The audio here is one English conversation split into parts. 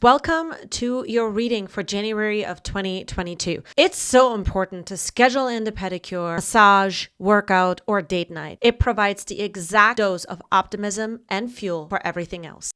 Welcome to your reading for January of 2022. It's so important to schedule in the pedicure, massage, workout, or date night. It provides the exact dose of optimism and fuel for everything else.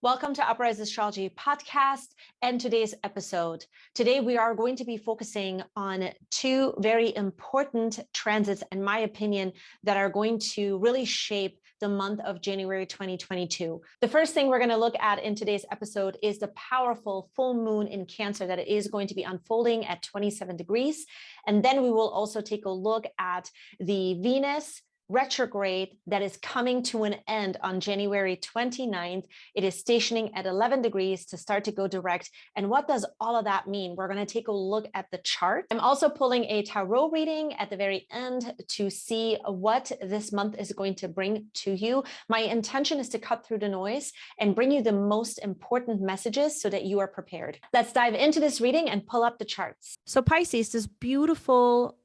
Welcome to Uprise Astrology Podcast and today's episode. Today we are going to be focusing on two very important transits, in my opinion, that are going to really shape the month of January 2022. The first thing we're going to look at in today's episode is the powerful full moon in Cancer that is going to be unfolding at 27 degrees. And then we will also take a look at the Venus retrograde that is coming to an end on January 29th. It is stationing at 11 degrees to start to go direct. And what does all of that mean? We're going to take a look at the chart. I'm also pulling a tarot reading at the very end to see what this month is going to bring to you. My intention is to cut through the noise and bring you the most important messages so that you are prepared. Let's dive into this reading and pull up the charts. So Pisces, this beautiful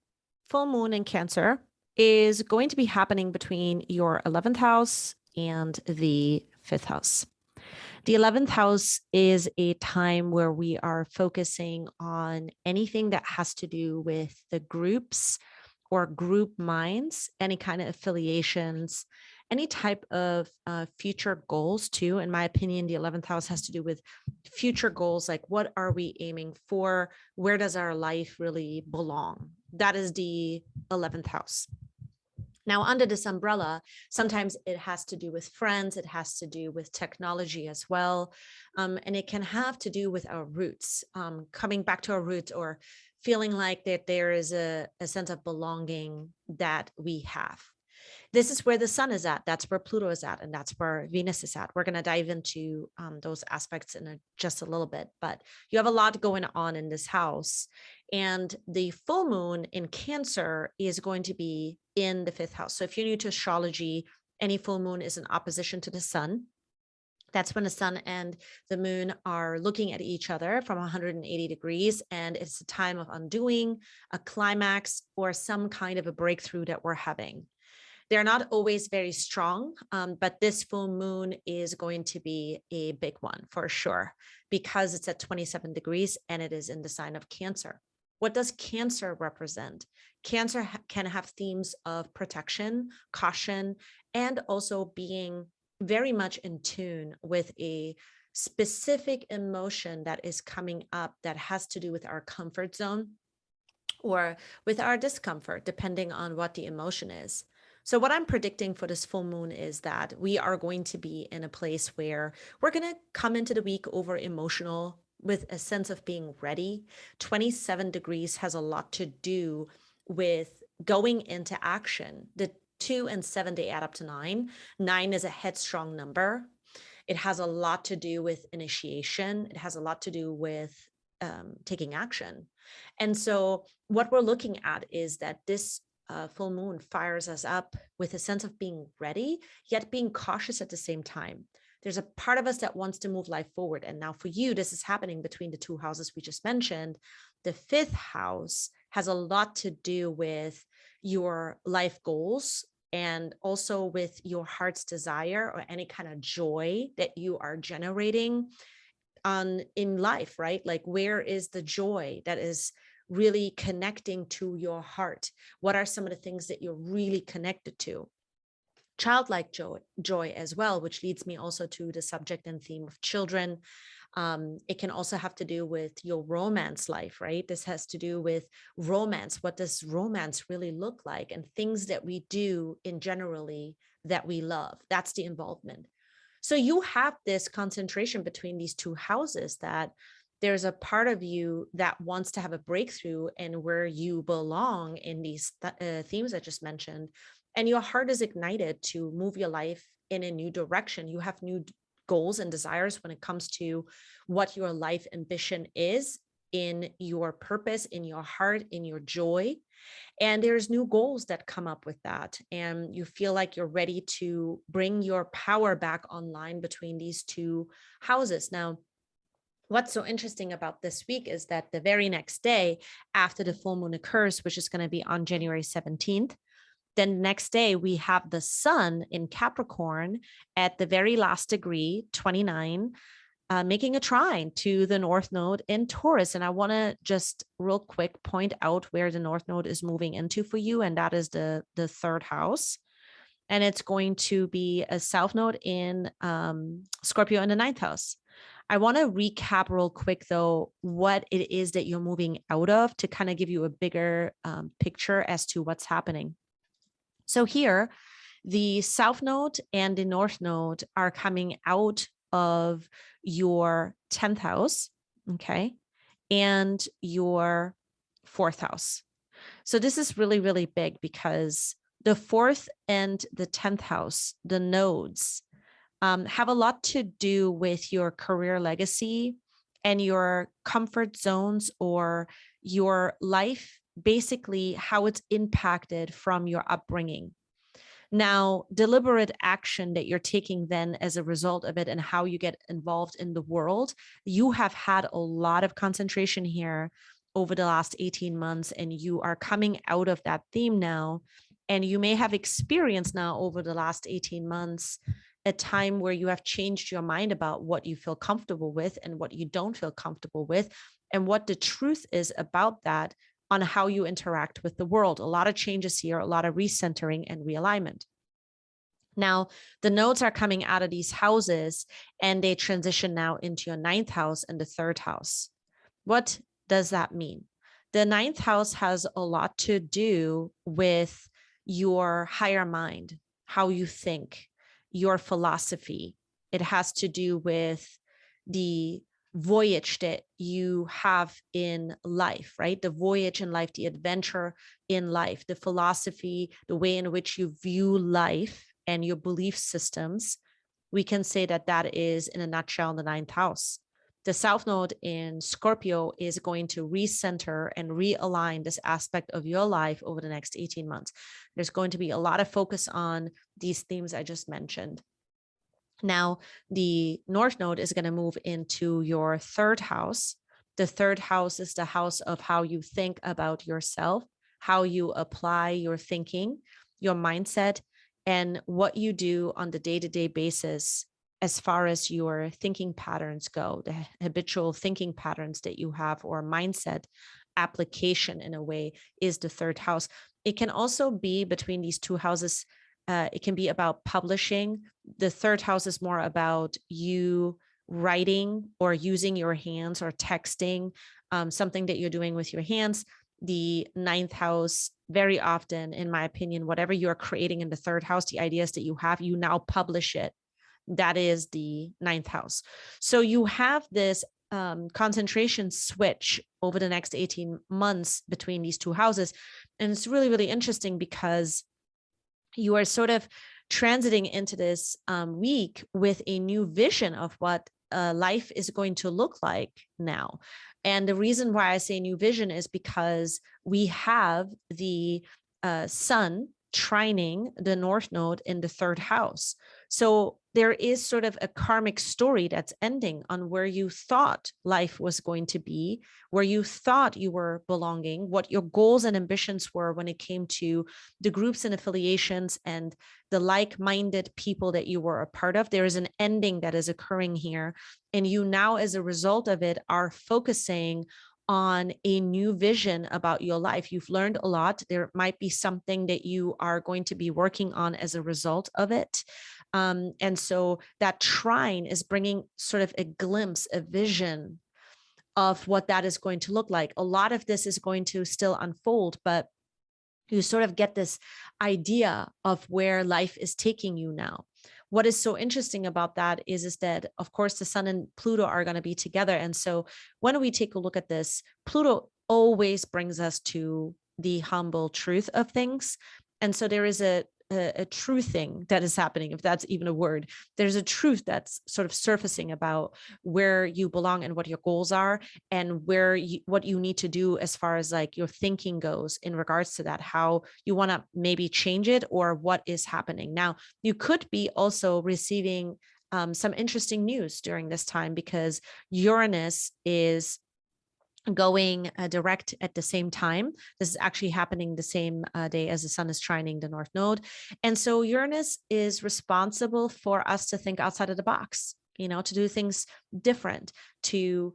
full moon in Cancer is going to be happening between your 11th house and the 5th house. The 11th house is a time where we are focusing on anything that has to do with the groups or group minds, any kind of affiliations, any type of future goals too. In my opinion, the 11th house has to do with future goals, like what are we aiming for? Where does our life really belong? That is the 11th house. Now, under this umbrella, sometimes it has to do with friends, it has to do with technology as well, and it can have to do with our roots, coming back to our roots or feeling like that there is a sense of belonging that we have. This is where the sun is at. That's where Pluto is at. And that's where Venus is at. We're going to dive into those aspects in just a little bit. But you have a lot going on in this house. And the full moon in Cancer is going to be in the 5th house. So if you're new to astrology, any full moon is in opposition to the sun. That's when the sun and the moon are looking at each other from 180 degrees. And it's a time of undoing, a climax, or some kind of a breakthrough that we're having. They're not always very strong, but this full moon is going to be a big one for sure, because it's at 27 degrees and it is in the sign of Cancer. What does Cancer represent? Cancer can have themes of protection, caution, and also being very much in tune with a specific emotion that is coming up that has to do with our comfort zone or with our discomfort, depending on what the emotion is. So what I'm predicting for this full moon is that we are going to be in a place where we're going to come into the week over emotional with a sense of being ready. 27 degrees has a lot to do with going into action. The 2 and 7, they add up to 9. 9 is a headstrong number. It has a lot to do with initiation. It has a lot to do with taking action. And so what we're looking at is that this full moon fires us up with a sense of being ready, yet being cautious at the same time. There's a part of us that wants to move life forward. And now for you, this is happening between the two houses we just mentioned. The 5th house has a lot to do with your life goals and also with your heart's desire or any kind of joy that you are generating in life, right? Like, where is the joy that is really connecting to your heart? What are some of the things that you're really connected to? Childlike joy as well, which leads me also to the subject and theme of children. It can also have to do with your romance life, right? This has to do with romance. What does romance really look like? And things that we do in generally that we love. That's the involvement. So you have this concentration between these two houses, that there's a part of you that wants to have a breakthrough and where you belong in these themes I just mentioned. And your heart is ignited to move your life in a new direction. You have new goals and desires when it comes to what your life ambition is, in your purpose, in your heart, in your joy. And there's new goals that come up with that. And you feel like you're ready to bring your power back online between these two houses. Now, what's so interesting about this week is that the very next day after the full moon occurs, which is going to be on January 17th, Then next day, we have the sun in Capricorn at the very last degree, 29, making a trine to the North Node in Taurus. And I want to just real quick point out where the North Node is moving into for you. And that is the third house. And it's going to be a South Node in Scorpio in the ninth house. I want to recap real quick, though, what it is that you're moving out of to kind of give you a bigger picture as to what's happening. So here, the South Node and the North Node are coming out of your 10th house, okay, and your 4th house. So this is really, really big because the 4th and the 10th house, the nodes, have a lot to do with your career legacy and your comfort zones or your life, basically how it's impacted from your upbringing. Now, deliberate action that you're taking then as a result of it and how you get involved in the world, you have had a lot of concentration here over the last 18 months, and you are coming out of that theme now. And you may have experienced now over the last 18 months a time where you have changed your mind about what you feel comfortable with and what you don't feel comfortable with, and what the truth is about that on how you interact with the world. A lot of changes here, a lot of recentering and realignment. Now, the nodes are coming out of these houses and they transition now into your 9th house and the 3rd house. What does that mean? The 9th house has a lot to do with your higher mind, how you think, your philosophy. It has to do with the voyage that you have in life, right? The voyage in life, the adventure in life, the philosophy, the way in which you view life and your belief systems. We can say that that is, in a nutshell, the 9th house. The South Node in Scorpio is going to recenter and realign this aspect of your life over the next 18 months. There's going to be a lot of focus on these themes I just mentioned. Now, the North Node is going to move into your 3rd house. The 3rd house is the house of how you think about yourself, how you apply your thinking, your mindset, and what you do on the day-to-day basis as far as your thinking patterns go, the habitual thinking patterns that you have, or mindset application in a way, is the 3rd house. It can also be between these two houses. It can be about publishing. The 3rd house is more about you writing or using your hands or texting, something that you're doing with your hands. The 9th house, very often, in my opinion, whatever you're creating in the 3rd house, the ideas that you have, you now publish it. That is the 9th house. So you have this concentration switch over the next 18 months between these two houses. And it's really, really interesting because you are sort of transiting into this week with a new vision of what life is going to look like now. And the reason why I say new vision is because we have the sun trining the North Node in the 3rd house. So there is sort of a karmic story that's ending on where you thought life was going to be, where you thought you were belonging, what your goals and ambitions were when it came to the groups and affiliations and the like-minded people that you were a part of. There is an ending that is occurring here. And you now, as a result of it, are focusing on a new vision about your life. You've learned a lot. There might be something that you are going to be working on as a result of it. And so that trine is bringing sort of a glimpse, a vision of what that is going to look like. A lot of this is going to still unfold, but you sort of get this idea of where life is taking you now. What is so interesting about that is that, of course, the sun and Pluto are going to be together. And so when we take a look at this, Pluto always brings us to the humble truth of things. And so there is a true thing that is happening, if that's even a word. There's a truth that's sort of surfacing about where you belong and what your goals are, and what you need to do as far as like your thinking goes in regards to that, how you want to maybe change it or what is happening. Now, you could be also receiving some interesting news during this time because Uranus is going direct at the same time. This is actually happening the same day as the sun is trining the North Node. And so Uranus is responsible for us to think outside of the box, to do things different, to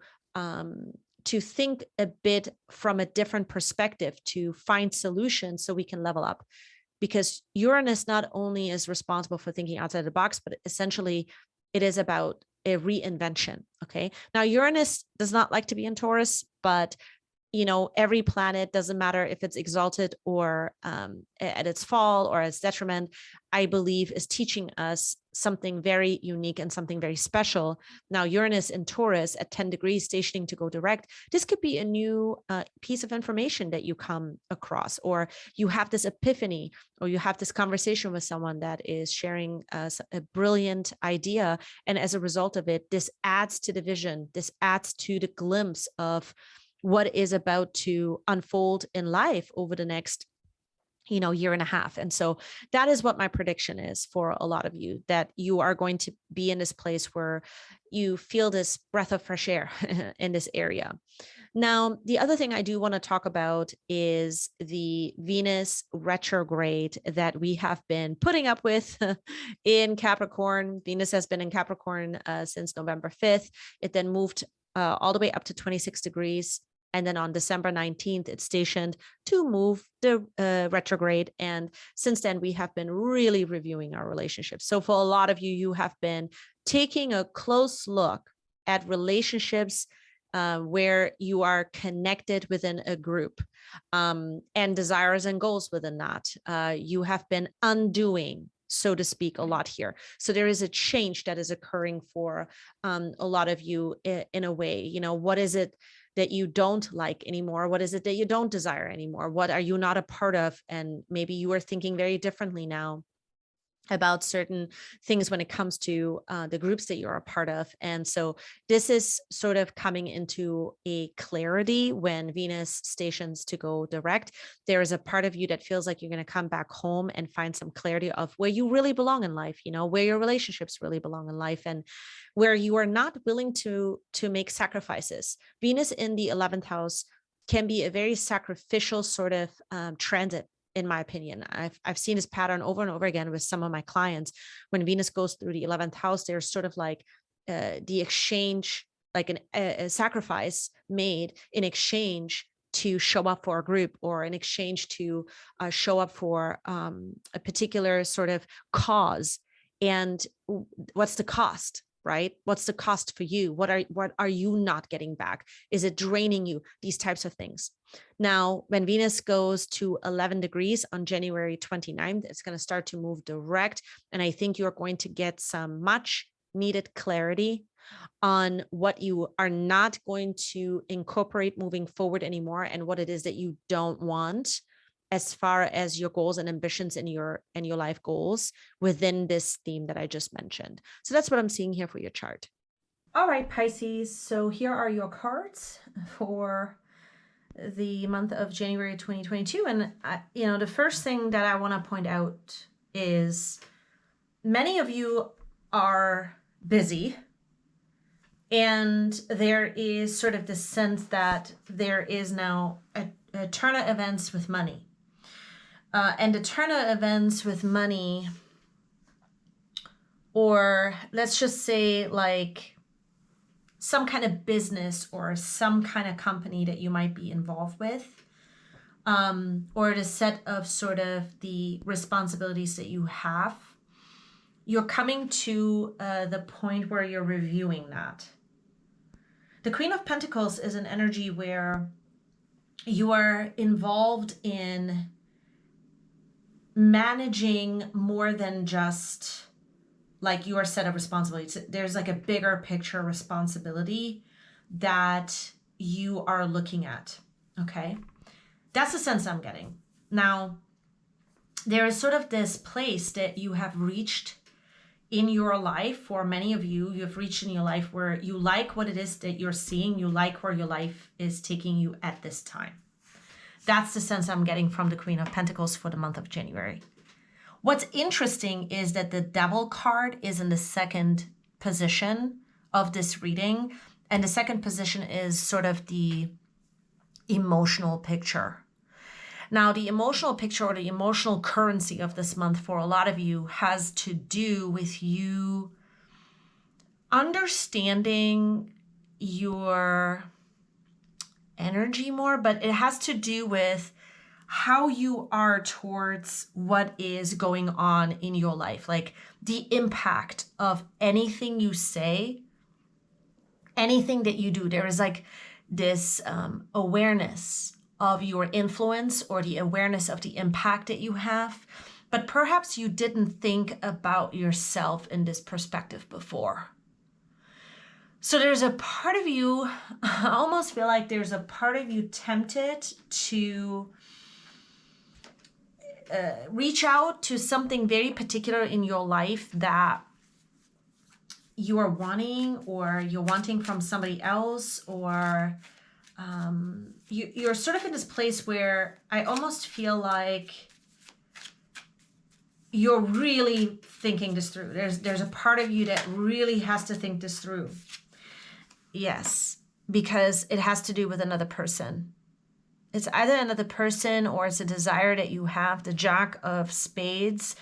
think a bit from a different perspective, to find solutions so we can level up. Because Uranus not only is responsible for thinking outside the box, but essentially it is about a reinvention. Okay. Now, Uranus does not like to be in Taurus, but every planet, doesn't matter if it's exalted or at its fall or its detriment, I believe is teaching us something very unique and something very special. Now, Uranus in Taurus at 10 degrees stationing to go direct, this could be a new piece of information that you come across, or you have this epiphany, or you have this conversation with someone that is sharing a brilliant idea. And as a result of it, this adds to the vision, this adds to the glimpse of what is about to unfold in life over the next year and a half. And so that is what my prediction is for a lot of you, that you are going to be in this place where you feel this breath of fresh air in this area. Now, the other thing I do want to talk about is the Venus retrograde that we have been putting up with in Capricorn. Venus has been in Capricorn since November 5th. It then moved all the way up to 26 degrees. And then on December 19th, it's stationed to move the retrograde. And since then, we have been really reviewing our relationships. So for a lot of you, you have been taking a close look at relationships where you are connected within a group and desires and goals within that. You have been undoing, so to speak, a lot here. So there is a change that is occurring for a lot of you in a way. What is it that you don't like anymore? What is it that you don't desire anymore? What are you not a part of? And maybe you are thinking very differently now about certain things when it comes to the groups that you're a part of. And so this is sort of coming into a clarity when Venus stations to go direct. There is a part of you that feels like you're going to come back home and find some clarity of where you really belong in life, where your relationships really belong in life, and where you are not willing to make sacrifices. Venus in the 11th house can be a very sacrificial sort of transit. In my opinion, I've seen this pattern over and over again with some of my clients. When Venus goes through the 11th house, there's sort of like the exchange, like a sacrifice made in exchange to show up for a group, or in exchange to show up for a particular sort of cause. And what's the cost? Right? What's the cost for you? What are you not getting back? Is it draining you? These types of things. Now, when Venus goes to 11 degrees on January 29th, it's going to start to move direct. And I think you're going to get some much needed clarity on what you are not going to incorporate moving forward anymore, and what it is that you don't want as far as your goals and ambitions and your life goals within this theme that I just mentioned. So that's what I'm seeing here for your chart. All right, Pisces. So here are your cards for the month of January 2022. And the first thing that I want to point out is many of you are busy, and there is sort of this sense that there is now a turn of events with money. And a turn of events with money, or let's just say like some kind of business or some kind of company that you might be involved with, or the set of sort of the responsibilities that you have, you're coming to the point where you're reviewing that. The Queen of Pentacles is an energy where you are involved in managing more than just like your set of responsibilities. There's like a bigger picture responsibility that you are looking at. Okay. That's the sense I'm getting. Now, there is sort of this place that you have reached in your life. For many of you, you've reached in your life where you like what it is that you're seeing. You like where your life is taking you at this time. That's the sense I'm getting from the Queen of Pentacles for the month of January. What's interesting is that the Devil card is in the second position of this reading. And the second position is sort of the emotional picture. Now, the emotional picture or the emotional currency of this month for a lot of you has to do with you understanding your energy more, but it has to do with how you are towards what is going on in your life, like the impact of anything you say, anything that you do. There is like this awareness of your influence or the awareness of the impact that you have, but perhaps you didn't think about yourself in this perspective before. So there's a part of you, I almost feel like there's a part of you tempted to reach out to something very particular in your life that you are wanting, or you're wanting from somebody else, or you're sort of in this place where I almost feel like you're really thinking this through. There's a part of you that really has to think this through. Yes, because it has to do with another person. It's either another person or it's a desire that you have. The Jack of Spades.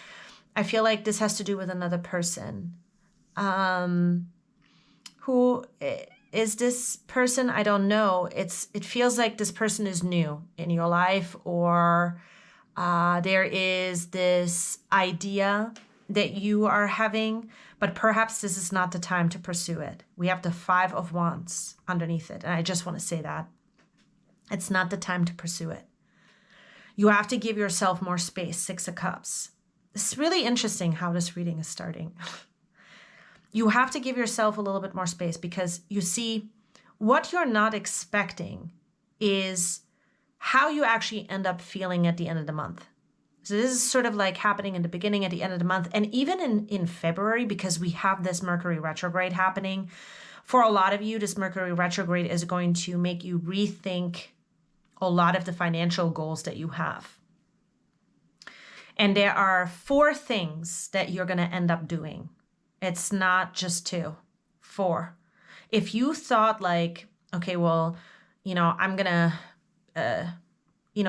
I feel like this has to do with another person. Who is this person? I don't know. It feels like this person is new in your life, or there is this idea that you are having, but perhaps this is not the time to pursue it. We have the 5 of Wands underneath it, and I just want to say that. It's not the time to pursue it. You have to give yourself more space. 6 of Cups. It's really interesting how this reading is starting. You have to give yourself a little bit more space, because you see, what you're not expecting is how you actually end up feeling at the end of the month. So this is sort of like happening in the beginning, at the end of the month, and even in February, because we have this Mercury retrograde happening. For a lot of you, this Mercury retrograde is going to make you rethink a lot of the financial goals that you have. And there are 4 things that you're going to end up doing. It's not just 2, 4. If you thought like, okay, well, I'm going to,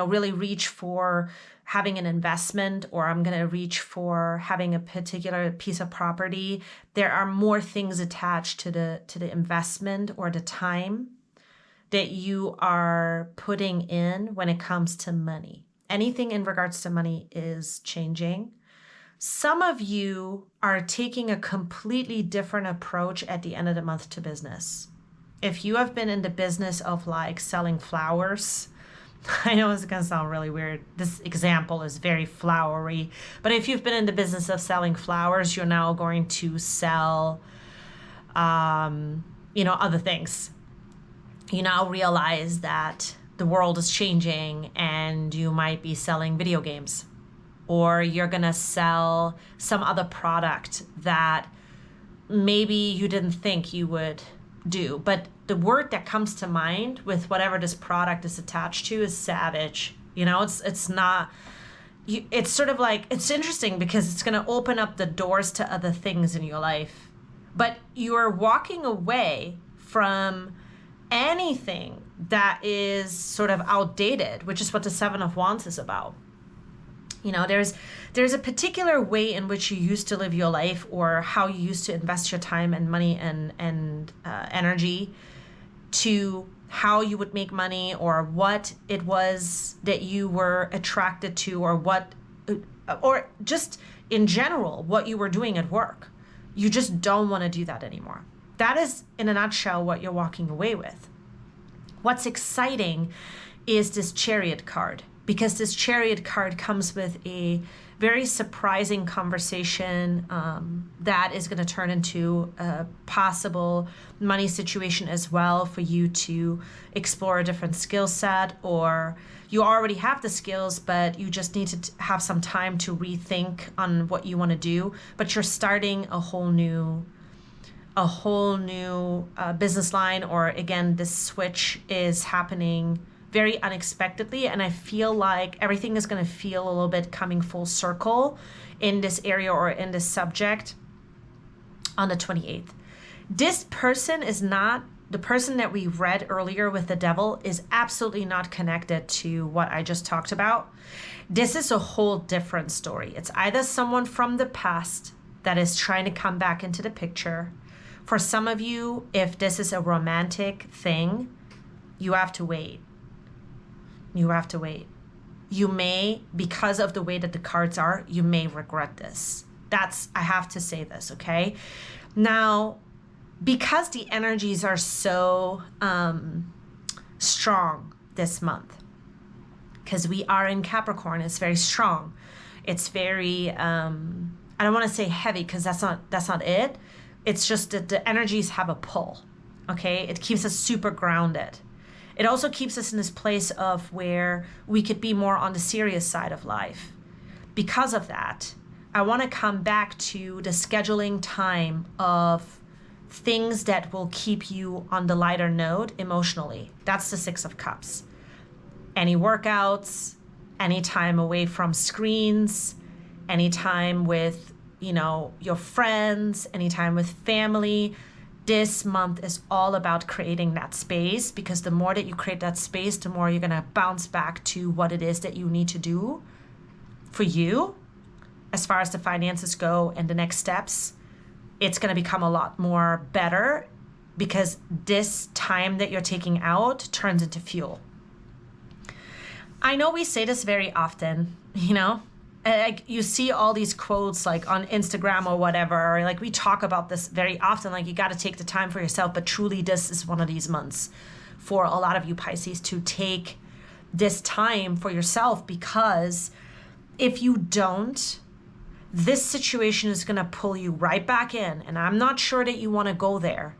really reach for having an investment, or I'm going to reach for having a particular piece of property, there are more things attached to the investment or the time that you are putting in when it comes to money. Anything in regards to money is changing. Some of you are taking a completely different approach at the end of the month to business. If you have been in the business of like selling flowers, I know it's going to sound really weird. This example is very flowery, but if you've been in the business of selling flowers, you're now going to sell, other things. You now realize that the world is changing and you might be selling video games, or you're going to sell some other product that maybe you didn't think you would do. But the word that comes to mind with whatever this product is attached to is savage. It's not, it's sort of like, it's interesting because it's going to open up the doors to other things in your life. But you are walking away from anything that is sort of outdated, which is what the 7 of Wands is about. There's a particular way in which you used to live your life, or how you used to invest your time and money and energy, to how you would make money, or what it was that you were attracted to, or just in general, what you were doing at work. You just don't want to do that anymore. That is, in a nutshell, what you're walking away with. What's exciting is this Chariot card, because this Chariot card comes with a very surprising conversation that is going to turn into a possible money situation as well, for you to explore a different skill set, or you already have the skills, but you just need to have some time to rethink on what you want to do, but you're starting a whole new business line, or again, this switch is happening very unexpectedly, and I feel like everything is going to feel a little bit coming full circle in this area or in this subject on the 28th. This person is not the person that we read earlier with the devil is absolutely not connected to what I just talked about. This is a whole different story. It's either someone from the past that is trying to come back into the picture. For some of you, if this is a romantic thing, you have to wait. You have to wait. You may, because of the way that the cards are, you may regret this. I have to say this, okay? Now, because the energies are so strong this month, because we are in Capricorn, it's very strong. It's very, I don't want to say heavy because that's not it. It's just that the energies have a pull, okay? It keeps us super grounded. It also keeps us in this place of where we could be more on the serious side of life. Because of that, I want to come back to the scheduling time of things that will keep you on the lighter note emotionally. That's the Six of Cups. Any workouts, any time away from screens, any time with, your friends, any time with family. This month is all about creating that space, because the more that you create that space, the more you're going to bounce back to what it is that you need to do for you as far as the finances go and the next steps. It's going to become a lot more better because this time that you're taking out turns into fuel. I know we say this very often, like you see all these quotes like on Instagram or whatever, or like we talk about this very often, like you got to take the time for yourself. But truly, this is one of these months for a lot of you Pisces to take this time for yourself, because if you don't, this situation is going to pull you right back in. And I'm not sure that you want to go there.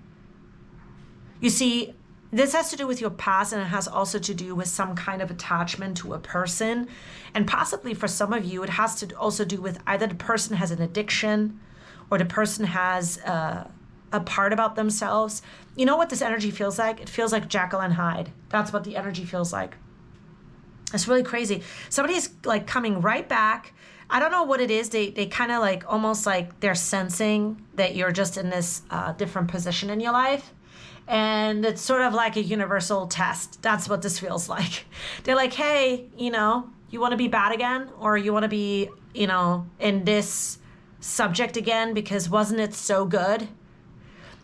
You see, this has to do with your past, and it has also to do with some kind of attachment to a person. And possibly for some of you, it has to also do with either the person has an addiction or the person has a part about themselves. You know what this energy feels like? It feels like Jekyll and Hyde. That's what the energy feels like. It's really crazy. Somebody's like coming right back. I don't know what it is. They kind of like almost like they're sensing that you're just in this different position in your life. And it's sort of like a universal test. That's what this feels like. They're like, hey, you want to be bad again? Or you want to be, in this subject again because wasn't it so good?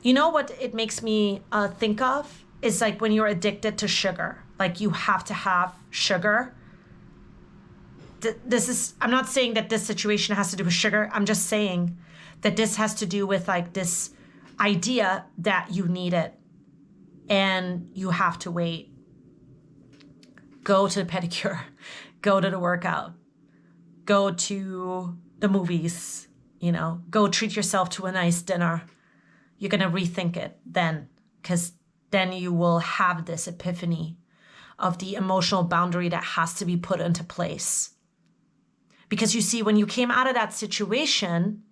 You know what it makes me think of is like when you're addicted to sugar. Like you have to have sugar. I'm not saying that this situation has to do with sugar. I'm just saying that this has to do with like this idea that you need it. And you have to wait. Go to the pedicure, go to the workout, go to the movies, go treat yourself to a nice dinner. You're going to rethink it then, because then you will have this epiphany of the emotional boundary that has to be put into place. Because you see, when you came out of that situation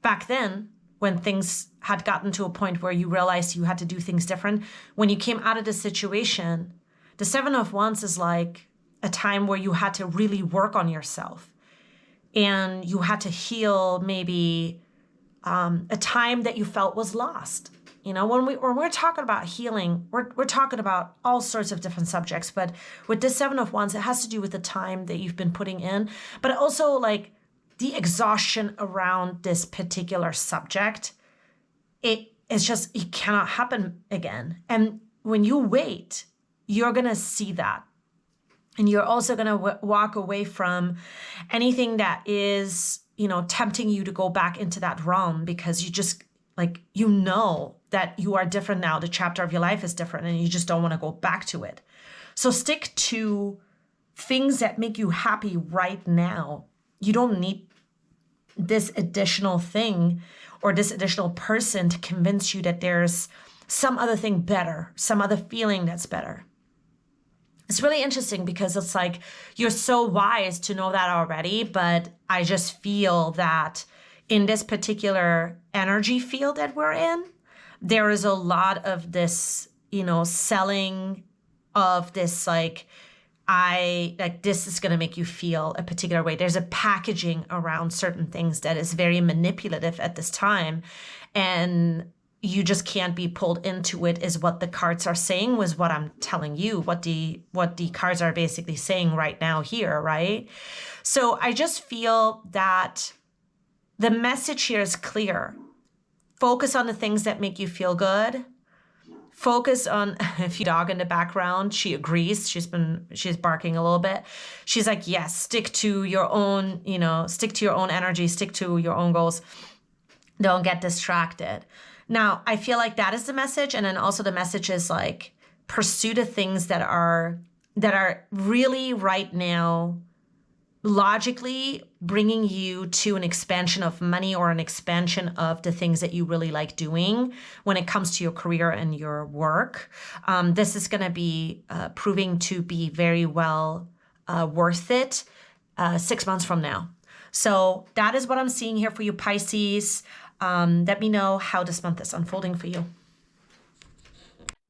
back then, when things had gotten to a point where you realized you had to do things different, when you came out of the situation, the Seven of Wands is like a time where you had to really work on yourself. And you had to heal maybe a time that you felt was lost. When we're talking about healing, we're talking about all sorts of different subjects. But with this Seven of Wands, it has to do with the time that you've been putting in, but also like the exhaustion around this particular subject. It's just, it cannot happen again. And when you wait, you're going to see that. And you're also going to walk away from anything that is, tempting you to go back into that realm, because you just like, that you are different now. The chapter of your life is different and you just don't want to go back to it. So stick to things that make you happy right now. You don't need this additional thing or this additional person to convince you that there's some other thing better, some other feeling that's better. It's really interesting because it's like you're so wise to know that already, but I just feel that in this particular energy field that we're in, there is a lot of this, selling of this this is going to make you feel a particular way. There's a packaging around certain things that is very manipulative at this time. And, you just can't be pulled into it, is what the cards are saying, was what I'm telling you, what the cards are basically saying right now here, right? So I just feel that the message here is clear. Focus on the things that make you feel good. Focus on, if you dog in the background, she agrees. She's barking a little bit. She's like, yes, stick to your own, stick to your own energy, stick to your own goals. Don't get distracted. Now, I feel like that is the message. And then also the message is like, pursue the things that are really right now logically bringing you to an expansion of money or an expansion of the things that you really like doing when it comes to your career and your work. This is going to be proving to be very well worth it 6 months from now. So that is what I'm seeing here for you, Pisces. Let me know how this month is unfolding for you.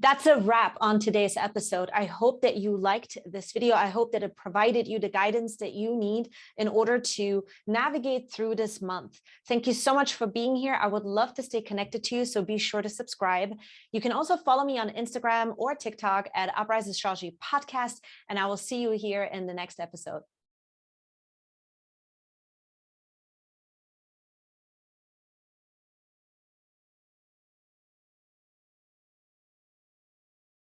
That's a wrap on today's episode. I hope that you liked this video. I hope that it provided you the guidance that you need in order to navigate through this month. Thank you so much for being here. I would love to stay connected to you, so be sure to subscribe. You can also follow me on Instagram or TikTok at Uprise Astrology Podcast, and I will see you here in the next episode.